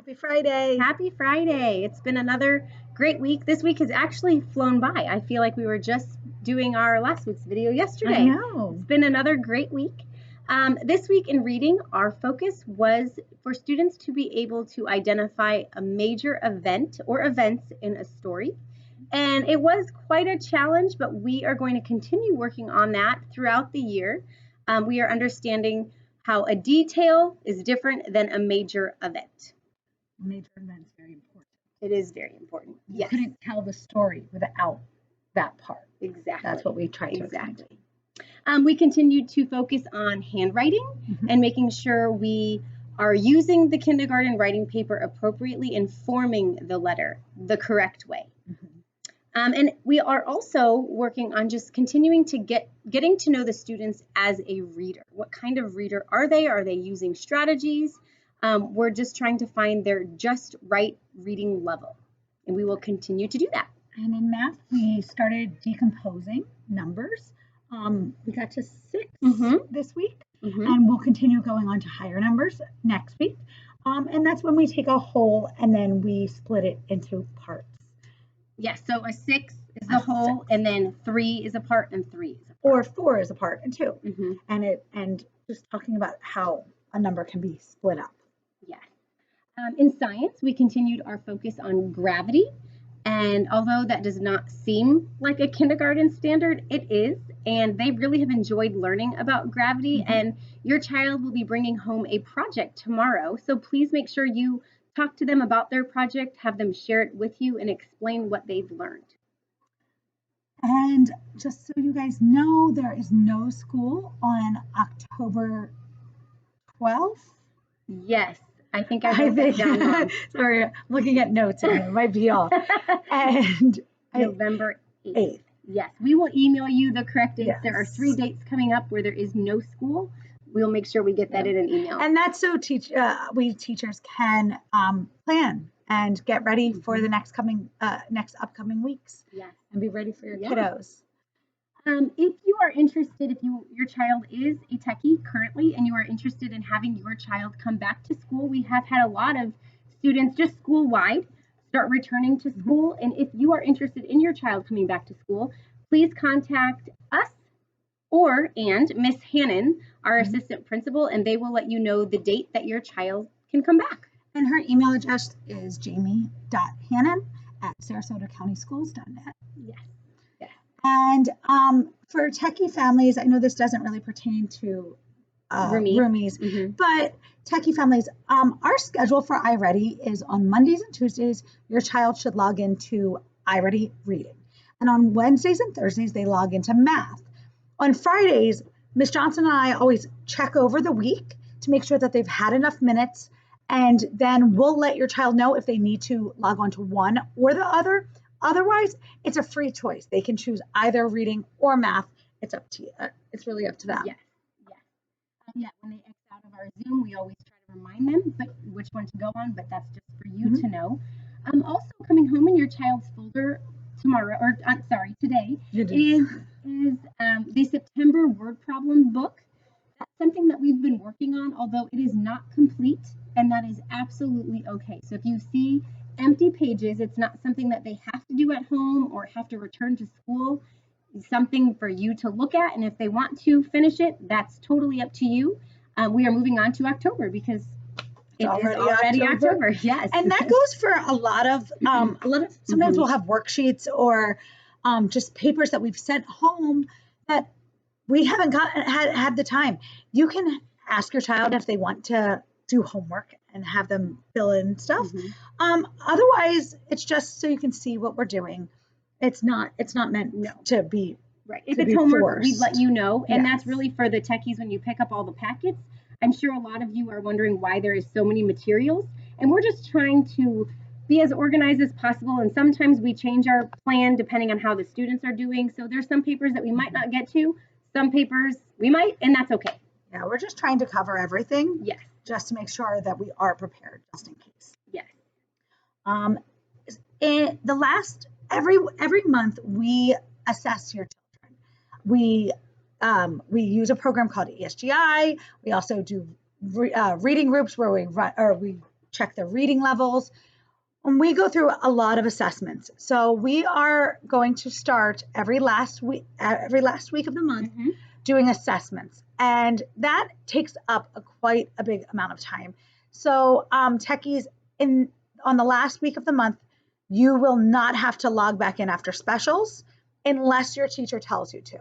Happy Friday. Happy Friday. It's been another great week. This week has actually flown by. I feel like we were just doing our last week's video yesterday. I know. It's been another great week. This week in reading, our focus was for students to be able to identify a major event or events in a story. And it was quite a challenge, but we are going to continue working on that throughout the year. We are understanding how a detail is different than a major event. Major event's very important. It is very important. You couldn't tell the story without that part. Exactly. That's what we tried to explain. We continued to focus on handwriting and making sure we are using the kindergarten writing paper appropriately and forming the letter the correct way. And we are also working on just continuing to getting to know the students as a reader. What kind of reader are they? Are they using strategies? We're just trying to find their just right reading level, and we will continue to do that. And in math, we started decomposing numbers. We got to 6 this week, and we'll continue going on to higher numbers next week. And that's when we take a whole and then we split it into parts. Yes, so a 6 is the whole, and then 3 is a part, and 3 is a part. Or 4 is a part, and 2. And just talking about how a number can be split up. Yes. In science, we continued our focus on gravity. And although that does not seem like a kindergarten standard, it is. And they really have enjoyed learning about gravity. And your child will be bringing home a project tomorrow. So please make sure you talk to them about their project, have them share it with you, and explain what they've learned. And just so you guys know, there is no school on October 12th. Yes. I think I wrote that down wrong. Sorry, I'm looking at notes and it might be off. And November 8th. Yes, we will email you the correct dates. Yes. There are 3 dates coming up where there is no school. We'll make sure we get that in an email. And that's so we teachers can plan and get ready for the next upcoming weeks. Yes. And be ready for your kiddos. If you are interested, if your child is a techie currently and you are interested in having your child come back to school, we have had a lot of students just school-wide start returning to school. And if you are interested in your child coming back to school, please contact us and Miss Hannon, our assistant principal, and they will let you know the date that your child can come back. And her email address is jamie.hannon@sarasotacountyschools.net. Yes. And for techie families, I know this doesn't really pertain to roomies, but techie families, our schedule for iReady is on Mondays and Tuesdays. Your child should log into iReady Reading. And on Wednesdays and Thursdays, they log into math. On Fridays, Ms. Johnson and I always check over the week to make sure that they've had enough minutes. And then we'll let your child know if they need to log on to one or the other. Otherwise, it's a free choice. They can choose either reading or math. It's up to you. It's really up to them. Yes. When they X out of our Zoom, we always try to remind them which one to go on, but that's just for you to know. Also coming home in your child's folder today is the September word problem book. That's something that we've been working on, although it is not complete, and that is absolutely okay. So if you see empty pages, it's not something that they have to do at home or have to return to school. It's something for you to look at, and if they want to finish it, that's totally up to you. We are moving on to October because it is already October. Yes, and that goes for a lot of sometimes we'll have worksheets or just papers that we've sent home that we haven't had the time. You can ask your child if they want to do homework and have them fill in stuff. Otherwise, it's just so you can see what we're doing. It's not meant to be right. If it's homework, we'd let you know. And that's really for the techies when you pick up all the packets. I'm sure a lot of you are wondering why there is so many materials. And we're just trying to be as organized as possible. And sometimes we change our plan depending on how the students are doing. So there's some papers that we might not get to. Some papers we might, and that's okay. Yeah, we're just trying to cover everything. Yes. Just to make sure that we are prepared just in case. Yes. Every month we assess your children. We use a program called ESGI. We also do reading groups where we check their reading levels. And we go through a lot of assessments. So we are going to start every last week of the month doing assessments. And that takes up quite a big amount of time. So techies, on the last week of the month, you will not have to log back in after specials unless your teacher tells you to.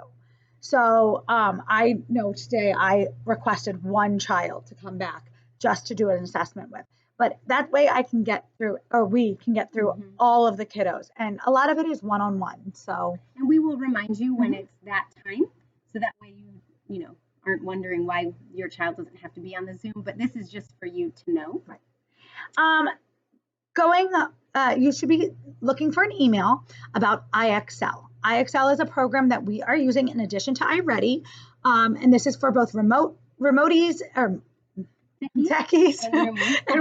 So I know today I requested one child to come back just to do an assessment with. But that way I can get through, or we can get through all of the kiddos. And a lot of it is one-on-one. So, and we will remind you when it's that time. So that way you know, aren't wondering why your child doesn't have to be on the Zoom, but this is just for you to know. Right. You should be looking for an email about IXL. IXL is a program that we are using in addition to iReady. And this is for both remoties, or techies and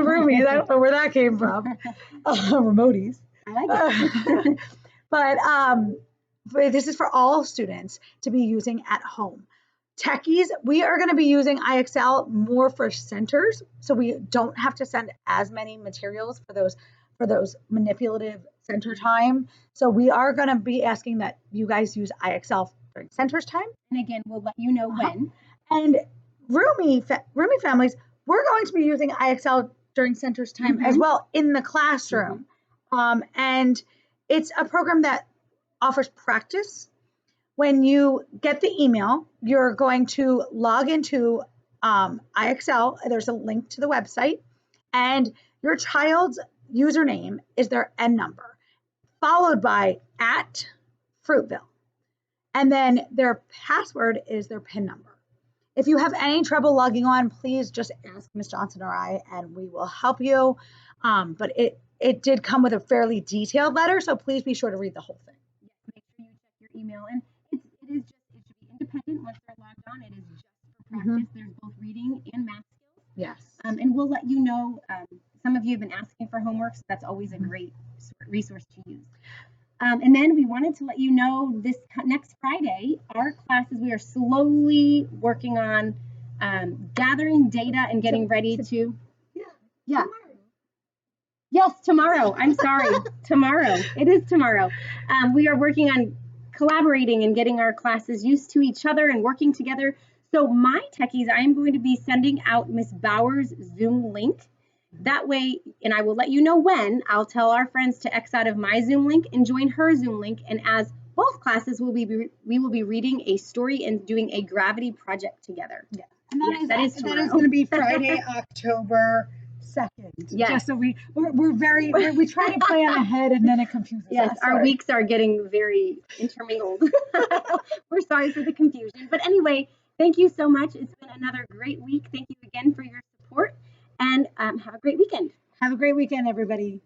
roomies. I don't know where that came from. Remoties. I like it. But this is for all students to be using at home. Techies, we are going to be using IXL more for centers, so we don't have to send as many materials for those manipulative center time. So we are going to be asking that you guys use IXL during centers time. And again, we'll let you know when. And roomie families, we're going to be using IXL during centers time as well in the classroom. And it's a program that offers practice. When you get the email, you're going to log into IXL. There's a link to the website, and your child's username is their N number, followed by @Fruitville. And then their password is their PIN number. If you have any trouble logging on, please just ask Ms. Johnson or I, and we will help you. But it did come with a fairly detailed letter, so please be sure to read the whole thing. Yes, make sure you check your email. And it should be independent once they're logged on. It is just for practice. There's both reading and math skills. Yes. And we'll let you know. Some of you have been asking for homework, so that's always a great resource to use. And then we wanted to let you know this next Friday, our classes, we are slowly working on gathering data and getting ready to. Yeah. Yes, tomorrow. I'm sorry. Tomorrow. It is tomorrow. We are working on collaborating and getting our classes used to each other and working together. So my techies, I am going to be sending out Miss Bauer's Zoom link. That way, and I will let you know when, I'll tell our friends to X out of my Zoom link and join her Zoom link. And as both classes, we will be reading a story and doing a gravity project together. Yeah. And that is going to be Friday, October 2nd. Yes. Just so we try to plan ahead, and then it confuses us. Yes, our weeks are getting very intermingled. We're sorry for the confusion. But anyway, thank you so much. It's been another great week. Thank you again for your support, and have a great weekend. Have a great weekend, everybody.